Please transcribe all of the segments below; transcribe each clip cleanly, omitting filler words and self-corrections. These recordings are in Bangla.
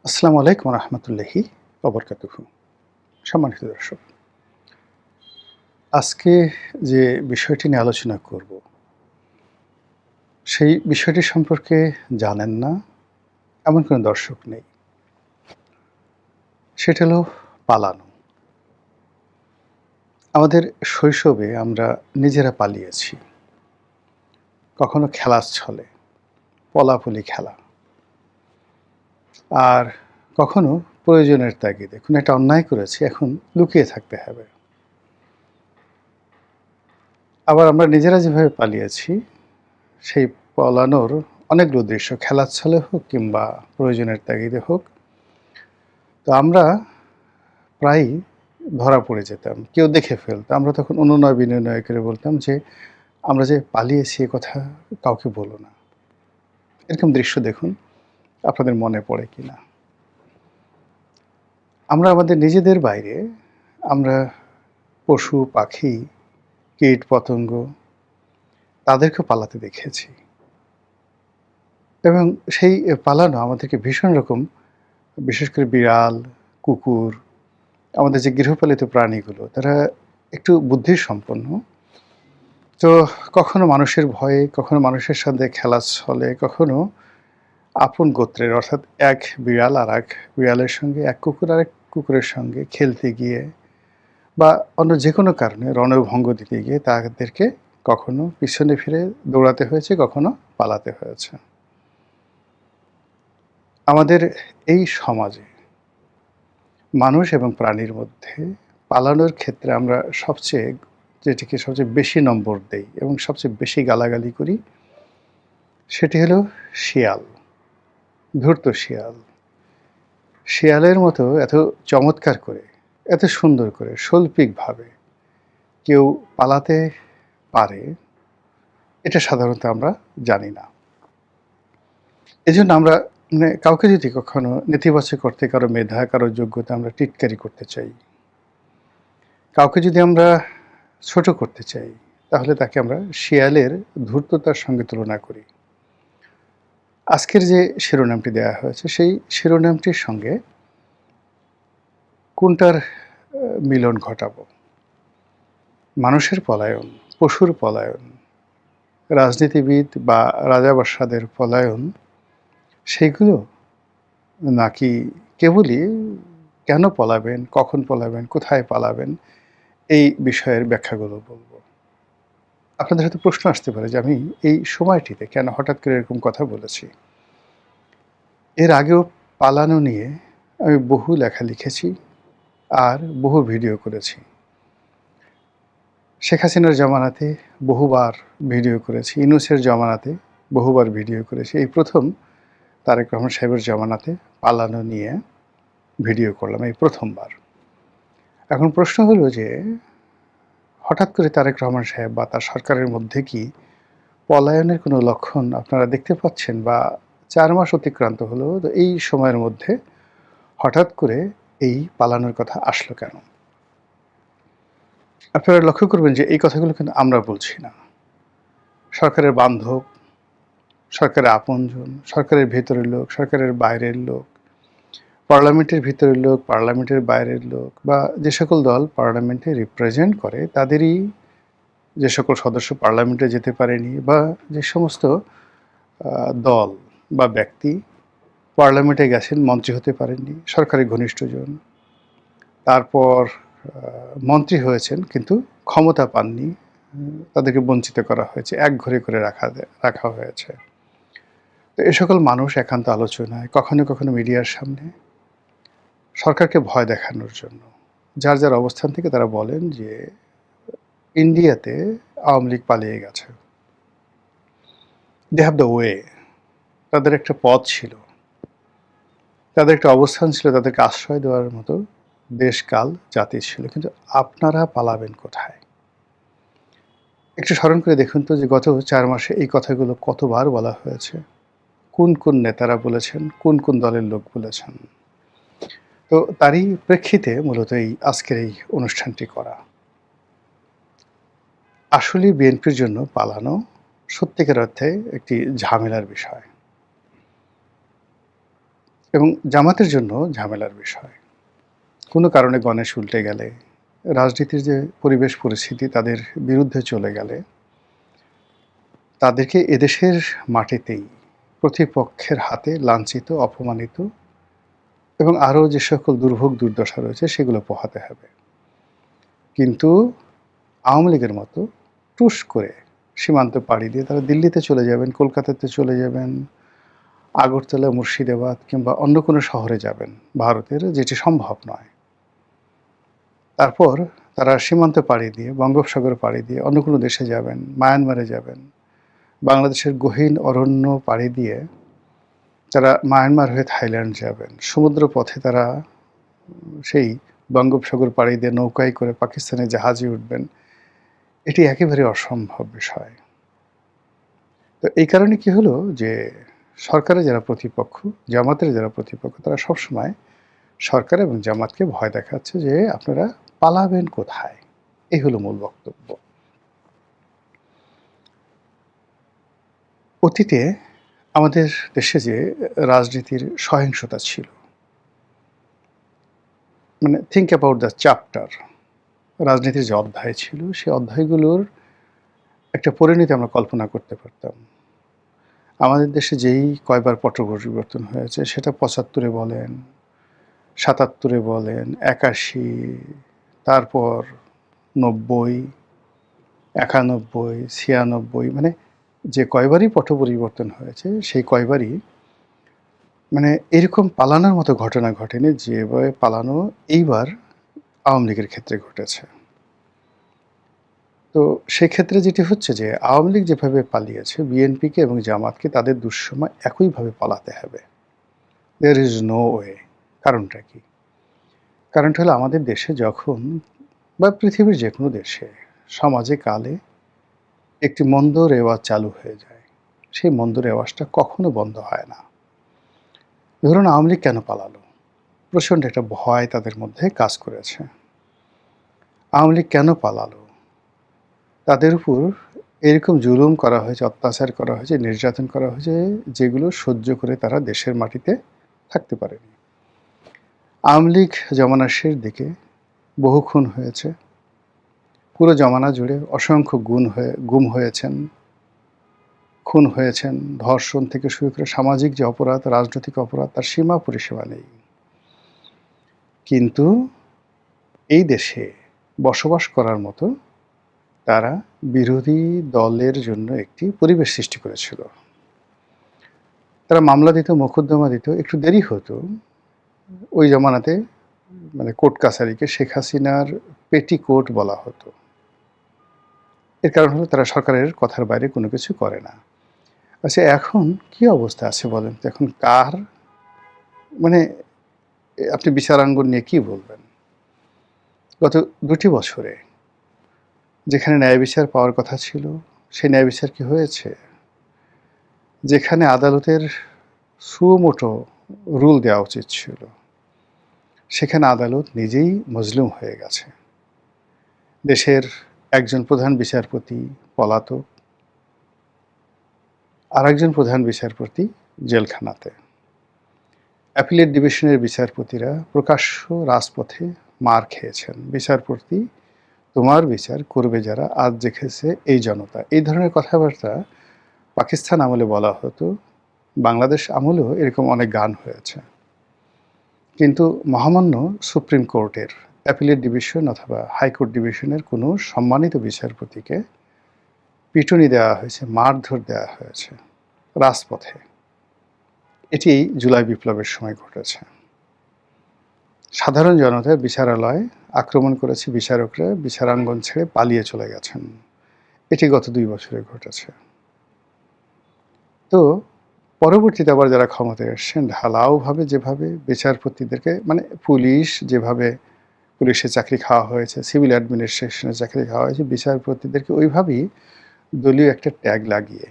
আসসালামু আলাইকুম রহমতুল্লাহি ওবরকাতুহু। সম্মানিত দর্শক, আজকে যে বিষয়টি নিয়ে আলোচনা করব, সেই বিষয়টি সম্পর্কে জানেন না এমন কোনো দর্শক নেই। সেটা হলো পালানো। আমাদের শৈশবে আমরা নিজেরা পালিয়েছি। কখনো খেলার ছলে, পলাপুলি খেলা। আর কখনো প্রয়োজনের তাগিদে কোনো একটা অন্যায় করেছি, এখন লুকিয়ে থাকতে হবে। আবার আমরা নিজেরা যেভাবে পালিয়েছি, সেই পলানোর অনেকগুলো দৃশ্য খেলার ছলে হোক কিংবা প্রয়োজনের তাগিদে হোক, তো আমরা প্রায়ই ধরা পড়ে যেতাম। কেউ দেখে ফেলত। আমরা তখন অনুনয় বিনয় করে বলতাম যে, "আমরা যে পালিয়েছি এ কথা কাউকে বলো না।" এরকম দৃশ্য দেখুন, আপনাদের মনে পড়ে কিনা? আমরা আমাদের নিজেদের বাইরে আমরা পশু, পাখি, কীট-পতঙ্গ তাদেরকেও পালাতে দেখেছি। এবং সেই পালানো আমাদেরকে ভীষণ রকম, বিশেষ করে বিড়াল, কুকুর, আমাদের যে গৃহপালিত প্রাণীগুলো তারা একটু বুদ্ধির সম্পন্ন। তো কখনো মানুষের ভয়ে, কখনো মানুষের সাথে খেলার ছলে, কখনো আপন গোত্রের অর্থাৎ এক বিড়াল আরেক বিড়ালের সঙ্গে, এক কুকুর আরেক কুকুরের সঙ্গে খেলতে গিয়ে বা অন্য যেকোনো কারণে রণভঙ্গ দিতে গিয়ে তাদেরকে কখনো পিছনে ফিরে দৌড়াতে হয়েছে, কখনো পালাতে হয়েছে। আমাদের এই সমাজে মানুষ এবং প্রাণীর মধ্যে পালানোর ক্ষেত্রে আমরা যেটিকে সবচেয়ে বেশি নম্বর দেই এবং সবচেয়ে বেশি গালাগালি করি, সেটি হলো শিয়াল, ধূর্ত শিয়াল। শিয়ালের মতো এত চমৎকার করে, এত সুন্দর করে, শৈল্পিকভাবে কেউ পালাতে পারে, এটা সাধারণত আমরা জানি না। এজন্য আমরা কাউকে যদি কখনো নেতিবাচক অর্থে কারো মেধা, কারো যোগ্যতা আমরা টিটকারি করতে চাই, কাউকে যদি আমরা ছোট করতে চাই, তাহলে তাকে আমরা শিয়ালের ধূর্ততার সঙ্গে তুলনা করি। আজকের যে শিরোনামটি দেয়া হয়েছে, সেই শিরোনামটির সঙ্গে কোনটার মিলন ঘটাবো? মানুষের পলায়ন, পশুর পলায়ন, রাজনীতিবিদ বা রাজা-বাদশাদের পলায়ন, সেগুলো? নাকি কেবলই কেন পলাবেন, কখন পলাবেন, কোথায় পালাবেন, এই বিষয়ের ব্যাখ্যাগুলো বলব। আপনাদের হয়তো প্রশ্ন আসতে পারে যে আমি এই সময়টিতে কেন হঠাৎ করে এরকম কথা বলেছি। এর আগেও পালানো নিয়ে আমি বহু লেখা লিখেছি আর বহু ভিডিও করেছি। শেখ হাসিনার জমানাতে বহুবার ভিডিও করেছি, ইউনূসের জমানাতে বহুবার ভিডিও করেছি। এই প্রথম তারেক রহমান সাহেবের জমানাতে পালানো নিয়ে ভিডিও করলাম, এই প্রথমবার। এখন প্রশ্ন হলো যে, হঠাৎ করে তারেক রহমান সাহেব বা তার সরকারের মধ্যে কি পলায়নের কোনো লক্ষণ আপনারা দেখতে পাচ্ছেন? বা ৪ মাস অতিক্রান্ত হলো, তো এই সময়ের মধ্যে হঠাৎ করে এই পালানোর কথা আসলো কেন? আপনারা লক্ষ্য করবেন যে এই কথাগুলো কিন্তু আমরা বলছি না। সরকারের বান্ধব, সরকারের আপনজন, সরকারের ভেতরের লোক, সরকারের বাইরের লোক, পার্লামেন্টের ভিতরের লোক, পার্লামেন্টের বাইরের লোক, বা যে সকল দল পার্লামেন্টে রিপ্রেজেন্ট করে তাদেরই যে সকল সদস্য পার্লামেন্টে যেতে পারেনি, বা যে সমস্ত দল বা ব্যক্তি পার্লামেন্টে গেছেন, মন্ত্রী হতে পারেননি, সরকারি ঘনিষ্ঠজন, তারপর মন্ত্রী হয়েছেন কিন্তু ক্ষমতা পাননি, তাদেরকে বঞ্চিত করা হয়েছে, একঘরে করে রাখা হয়েছে। তো এ সকল মানুষ একান্ত আলোচনায়, কখনো কখনো মিডিয়ার সামনে সরকারকে ভয় দেখানোর জন্য যার যার অবস্থান থেকে তারা বলেন যে ইন্ডিয়াতে আওয়ামী লীগ পালিয়ে গেছে, দে হ্যাভ দ্য ওয়ে, তাদের একটা পথ ছিল, তাদের একটা অবস্থান ছিল, তাদেরকে আশ্রয় দেওয়ার মতো দেশ, কাল, জাতি ছিল। কিন্তু আপনারা পালাবেন কোথায়? একটু স্মরণ করে দেখুন তো যে গত ৪ মাসে এই কথাগুলো কতবার বলা হয়েছে, কোন কোন নেতারা বলেছেন, কোন কোন দলের লোক বলেছেন। তো তারই প্রেক্ষিতে মূলত এই আজকের এই অনুষ্ঠানটি করা। আসলেই বিএনপির জন্য পালানো সত্যিকার অর্থে একটি ঝামেলার বিষয়। এবং জামাতের জন্য ঝামেলার বিষয়। কোনো কারণে গণেশ উল্টে গেলে, রাজনীতির যে পরিবেশ পরিস্থিতি তাদের বিরুদ্ধে চলে গেলে, তাদেরকে এদেশের মাটিতেই প্রতিপক্ষের হাতে লাঞ্ছিত, অপমানিত এবং আরও যে সকল দুর্ভোগ দুর্দশা রয়েছে সেগুলো পোহাতে হবে। কিন্তু আওয়ামী লীগের মতো টুস করে সীমান্ত পাড়ি দিয়ে তারা দিল্লিতে চলে যাবেন, কলকাতাতে চলে যাবেন, আগরতলা, মুর্শিদাবাদ কিংবা অন্য কোনো শহরে যাবেন ভারতের, যেটি সম্ভব নয়। তারপর তারা সীমান্ত পাড়ি দিয়ে, বঙ্গোপসাগর পাড়ি দিয়ে অন্য কোনো দেশে যাবেন, মায়ানমারে যাবেন, বাংলাদেশের গহীন অরণ্য পাড়ি দিয়ে তারা মায়ানমার হয়ে থাইল্যান্ড যাবেন, সমুদ্র পথে তারা সেই বঙ্গোপসাগর পাড়ি দিয়ে নৌকায় করে পাকিস্তানে জাহাজে উঠবেন। এটি একেবারে অসম্ভব বিষয়। তো এই কারণে কি হলো যে সরকারের যারা প্রতিপক্ষ, জামাতের যারা প্রতিপক্ষ, তারা সবসময় সরকার এবং জামাতকে ভয় দেখাচ্ছে যে আপনারা পালাবেন কোথায়। এই হলো মূল বক্তব্য। অতীতে আমাদের দেশে যে রাজনীতির সহিংসতা ছিল, মানে থিঙ্ক অ্যাবাউট দ্য চ্যাপ্টার, রাজনীতির যে অধ্যায় ছিল সেই অধ্যায়গুলোর একটা পরিণতি আমরা কল্পনা করতে পারতাম। আমাদের দেশে যেই কয়বার পট পরিবর্তন হয়েছে, সেটা ৭৫-এ বলেন, ৭৭-এ বলেন, ৮১, তারপর ৯০, ৯১, ৯৬, মানে যে কয়বারই পট পরিবর্তন হয়েছে সেই কয়বারই মানে এরকম পালানোর মতো ঘটনা ঘটেনি যেভাবে পালানো এইবার আওয়ামী লীগের ক্ষেত্রে ঘটেছে। তো সেক্ষেত্রে যেটি হচ্ছে যে আওয়ামী লীগ যেভাবে পালিয়েছে, বিএনপিকে এবং জামাতকে তাদের দুঃসময় একইভাবে পালাতে হবে। There is no way. কারণটা কি? কারণটা হলো আমাদের দেশে যখন, বা পৃথিবীর যে কোনো দেশে, সমাজে কালে একটি মন্দ রেওয়াজ চালু হয়ে যায়, সেই মন্দ রেওয়াজটা কখনো বন্ধ হয় না। ধরুন আওয়ামী লীগ কেন পালালো? প্রচণ্ড একটা ভয় তাদের মধ্যে কাজ করেছে। আওয়ামী লীগ কেন পালালো? তাদের উপর এরকম জুলুম করা হয়েছে, অত্যাচার করা হয়েছে, নির্যাতন করা হয়েছে, যেগুলো সহ্য করে তারা দেশের মাটিতে থাকতে পারেনি। আওয়ামী লীগ জমানার শেষ দিকে বহু খুন হয়েছে, পুরো জমানা জুড়ে অসংখ্য গুম হয়েছেন, খুন হয়েছেন, ধর্ষণ থেকে শুরু করে সামাজিক যে অপরাধ, রাজনৈতিক অপরাধ, তার সীমা পরিসীমা নেই। কিন্তু এই দেশে বসবাস করার মতো তারা বিরোধী দলের জন্য একটি পরিবেশ সৃষ্টি করেছিল। তারা মামলা দিত, মোকদ্দমা দিত, একটু দেরি হতো। ওই জমানাতে মানে কোর্ট কাছারিকে শেখ হাসিনার পেটিকোট বলা হতো। এর কারণ হলো তারা সরকারের কথার বাইরে কোনো কিছু করে না। আচ্ছা, এখন কি অবস্থা আছে বলেন তো? এখন কার মানে আপনি বিচারাঙ্গন নিয়ে কি বলবেন? গত ২টি বছরে যেখানে ন্যায় বিচার পাওয়ার কথা ছিল, সেই ন্যায় বিচার কি হয়েছে? যেখানে আদালতের সুমোটো রুল দেওয়া উচিত ছিল, সেখানে আদালত নিজেই মজলুম হয়ে গেছে। দেশের একজন প্রধান বিচারপতি পলাতক, আর একজন প্রধান বিচারপতি জেলখানাতে। অ্যাপিলেট ডিভিশনের বিচারপতিরা প্রকাশ্য রাজপথে মার খেয়েছেন। বিচারপতি, তোমার বিচার করবে যারা, আজ দেখেছে এই জনতা। এই ধরনের কথাবার্তা পাকিস্তান আমলে বলা হতো, বাংলাদেশ আমলেও এরকম অনেক গান হয়েছে। কিন্তু মহামান্য সুপ্রিম কোর্টের অ্যাপিলেট ডিভিশন অথবা হাইকোর্ট ডিভিশনের কোনো সম্মানিত বিচারপতিকে পিটুনি দেওয়া হয়েছে, মারধর দেওয়া হয়েছে রাজপথে। এটি জুলাই বিপ্লবের সময় ঘটেছে। সাধারণ জনতা বিচারালয় আক্রমণ করেছে, বিচারকরা বিচারাঙ্গন ছেড়ে পালিয়ে চলে গেছেন। এটি গত ২ বছরে ঘটেছে। তো পরবর্তীতে আবার যারা ক্ষমতায় এসছেন, ঢালাওভাবে যেভাবে বিচারপতিদেরকে, মানে পুলিশ যেভাবে, পুলিশে চাকরি খাওয়া হয়েছে, সিভিল অ্যাডমিনিস্ট্রেশনে চাকরি খাওয়া হয়েছে, বিচারপতিদেরকে ওইভাবেই দলীয় একটা ট্যাগ লাগিয়ে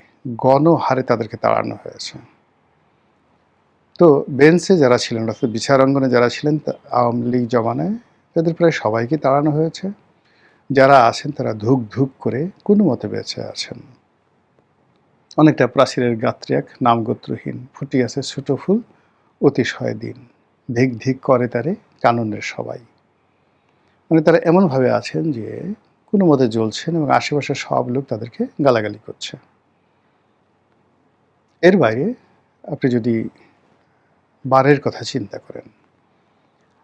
গণহারে তাদেরকে তাড়ানো হয়েছে। তো বেঞ্চে যারা ছিলেন, অর্থাৎ বিচারাঙ্গনে যারা ছিলেন আওয়ামী লীগ জমানায়, তাদের প্রায় সবাইকে তাড়ানো হয়েছে। যারা আছেন তারা ধুক ধুক করে কোনো মতে বেঁচে আছেন। অনেকটা প্রাচীরের গাত্রে এক নামগোত্রহীন ফুটি আছে ছোট ফুল, অতিশয় দিন, ধিক ধিক করে তারে কাননের সবাই। মানে তারা এমনভাবে আছেন যে কোনো মতে জ্বলছেন এবং আশেপাশের সব লোক তাদেরকে গালাগালি করছে। এর বাইরে আপনি যদি বারের কথা চিন্তা করেন,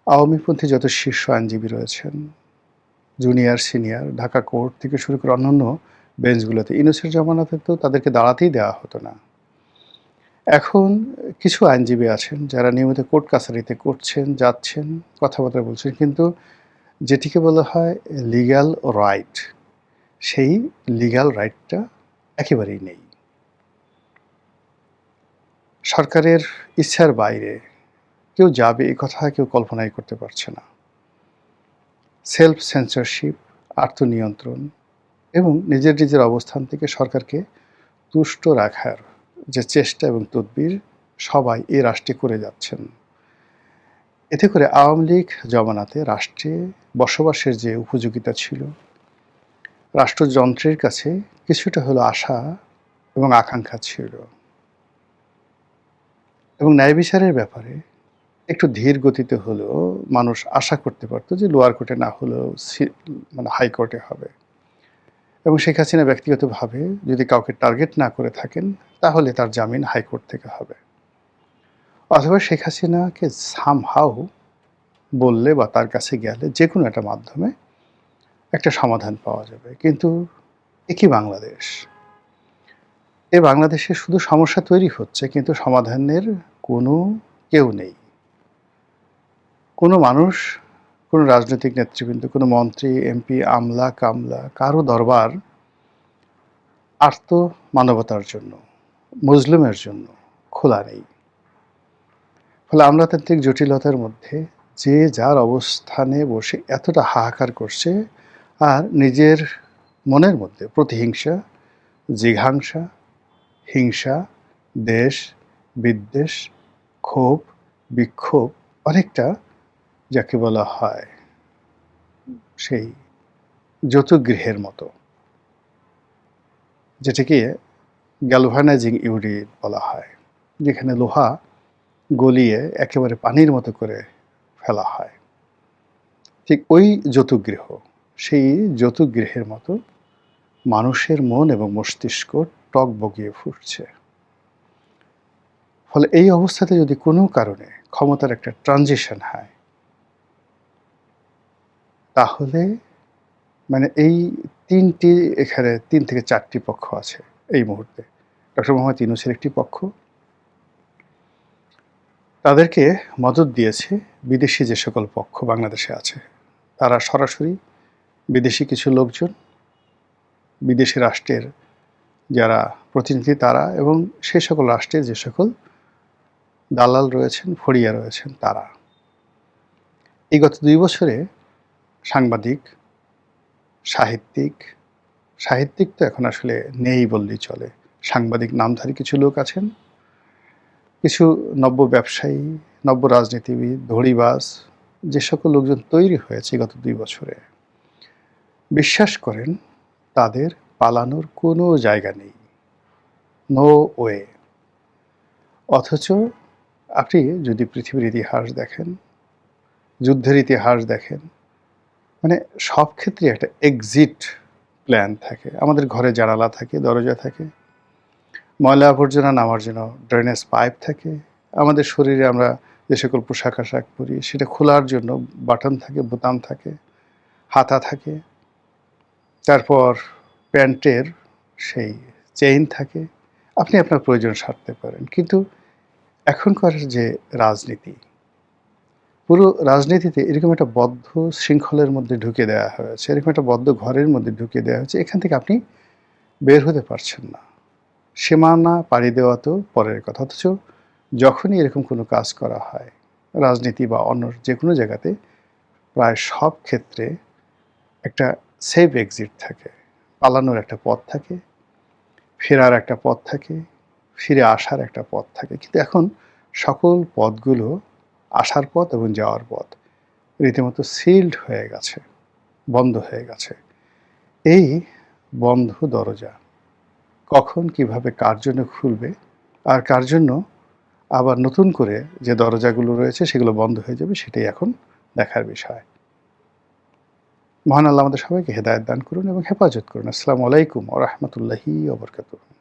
আওয়ামীপন্থী যত শীর্ষ আইনজীবী রয়েছেন, জুনিয়র, সিনিয়র, ঢাকা কোর্ট থেকে শুরু করে অন্যান্য বেঞ্চগুলোতে, ইউনূসের জামানাতে তো তাদেরকে দাঁড়াতেই দেওয়া হতো না। এখন কিছু আইনজীবী আছেন যারা নিয়মিত কোর্ট কাছারিতে করছেন, যাচ্ছেন, কথাবার্তা বলছেন, কিন্তু যেটিকে বলা হয় লিগ্যাল রাইট, সেই লিগ্যাল রাইটটা একেবারেই নেই। সরকারের ইচ্ছার বাইরে কেউ যাবে এ কথা কেউ কল্পনাই করতে পারছে না। সেলফ সেন্সরশিপ, আত্মনিয়ন্ত্রণ এবং নিজের নিজের অবস্থান থেকে সরকারকে তুষ্ট রাখার যে চেষ্টা এবং তদবির সবাই এই রাষ্ট্রে করে যাচ্ছেন। এতে করে আওয়ামী লীগ জমানাতে রাষ্ট্রে বসবাসের যে উপযোগিতা ছিল, রাষ্ট্রযন্ত্রের কাছে কিছুটা হলো আশা এবং আকাঙ্ক্ষা ছিল, এবং ন্যায় বিচারের ব্যাপারে একটু ধীর গতিতে হলেও মানুষ আশা করতে পারত যে লোয়ার কোর্টে না হলেও মানে হাইকোর্টে হবে। এবং শেখ হাসিনা ব্যক্তিগতভাবে যদি কাউকে টার্গেট না করে থাকেন তাহলে তার জামিন হাইকোর্ট থেকে হবে, অথবা শেখ হাসিনাকে সামহাউ বললে বা তার কাছে গেলে যে কোনো একটা মাধ্যমে একটা সমাধান পাওয়া যাবে। কিন্তু একই বাংলাদেশ, এ বাংলাদেশে শুধু সমস্যা তৈরি হচ্ছে কিন্তু সমাধানের কোনো কেউ নেই। কোনো মানুষ, কোনো রাজনৈতিক নেতৃবৃন্দ, কোনো মন্ত্রী, এমপি, আমলা কামলা কারো দরবার আর্ত মানবতার জন্য, মজলুমের জন্য খোলা নেই। ফলে আমলাতান্ত্রিক জটিলতার মধ্যে যে যার অবস্থানে বসে এতটা হাহাকার করছে, আর নিজের মনের মধ্যে প্রতিহিংসা, জিঘাংসা, হিংসা, দেশ বিদ্বেষ, ক্ষোভ, বিক্ষোভ, অনেকটা যাকে বলা হয় সেই যৌতুগৃহের মতো, যেটাকে গ্যালভানাইজিং ইউনিট বলা হয়, যেখানে লোহা গলিয়ে একেবারে পানির মতো করে ফেলা হয়। ঠিক ওই যৌতুগৃহ, সেই যৌতুগৃহের মতো মানুষের মন এবং মস্তিষ্ক টক বগিয়ে ফুটছে। ফলে এই অবস্থাতে যদি কোনো কারণে ক্ষমতার একটা ট্রানজিশন হয়, তাহলে মানে এই তিনটি, এখানে ৩ থেকে ৪টি পক্ষ আছে এই মুহূর্তে। ডক্টর মোহাম্মদ ইউনূসের একটি পক্ষ, তাদেরকে মদদ দিয়েছে বিদেশি যে সকল পক্ষ বাংলাদেশে আছে, তারা সরাসরি বিদেশি কিছু লোকজন, বিদেশি রাষ্ট্রের যারা প্রতিনিধি তারা, এবং সেই সকল রাষ্ট্রের যে সকল দালাল রয়েছেন, ফড়িয়া রয়েছেন তারা। এই গত ২ বছরে সাংবাদিক, সাহিত্যিক তো এখন আসলে নেই বললেই চলে, সাংবাদিক নামধারী কিছু লোক আছেন, কিছু নব্য ব্যবসায়ী, নব্য রাজনীতিবিদ, ধড়িবাজ, যে সকল লোকজন তৈরি হয়েছে গত ২ বছরে, বিশ্বাস করেন তাদের পালানোর কোনো জায়গা নেই, নো ওয়ে। অথচ আপনি যদি পৃথিবীর ইতিহাস দেখেন, যুদ্ধের ইতিহাস দেখেন, মানে সব ক্ষেত্রে একটা এক্সিট প্ল্যান থাকে। আমাদের ঘরে জানালা থাকে, দরজা থাকে, ময়লা আবর্জনা নামার জন্য ড্রেনেজ পাইপ থাকে, আমাদের শরীরে আমরা যে সকল পোশাক আশাক পরি সেটা খোলার জন্য বাটন থাকে, বোতাম থাকে, হাতা থাকে, তারপর প্যান্টের সেই চেইন থাকে, আপনি আপনার প্রয়োজন সারতে পারেন। কিন্তু এখনকার যে রাজনীতি, পুরো রাজনীতিতে এরকম একটা বদ্ধ শৃঙ্খলের মধ্যে ঢুকে দেওয়া হয়েছে, এরকম একটা বদ্ধ ঘরের মধ্যে ঢুকে দেওয়া হয়েছে, এখান থেকে আপনি বের হতে পারছেন না। সীমানা পাড়ি দেওয়া তো পরের কথা, অথচ যখনই এরকম কোনো কাজ করা হয় রাজনীতি বা অন্য যে কোনো জায়গাতে, প্রায় সব ক্ষেত্রে একটা সেফ এক্সিট থাকে, পালানোর একটা পথ থাকে, ফেরার একটা পথ থাকে, ফিরে আসার একটা পথ থাকে। কিন্তু এখন সকল পথগুলো, আসার পথ এবং যাওয়ার পথ, রীতিমতো সিল্ড হয়ে গেছে, বন্ধ হয়ে গেছে। এই বন্ধ দরজা কখন কিভাবে কার জন্য খুলবে আর কার জন্য আবার নতুন করে যে দরজাগুলো রয়েছে সেগুলো বন্ধ হয়ে যাবে, সেটাই এখন দেখার বিষয়। মহান আল্লাহ আমাদের সবাইকে হেদায়েত দান করুন এবং হেফাজত করুন। আসসালামু আলাইকুম ওয়া রাহমাতুল্লাহি ওয়া বারাকাতুহু।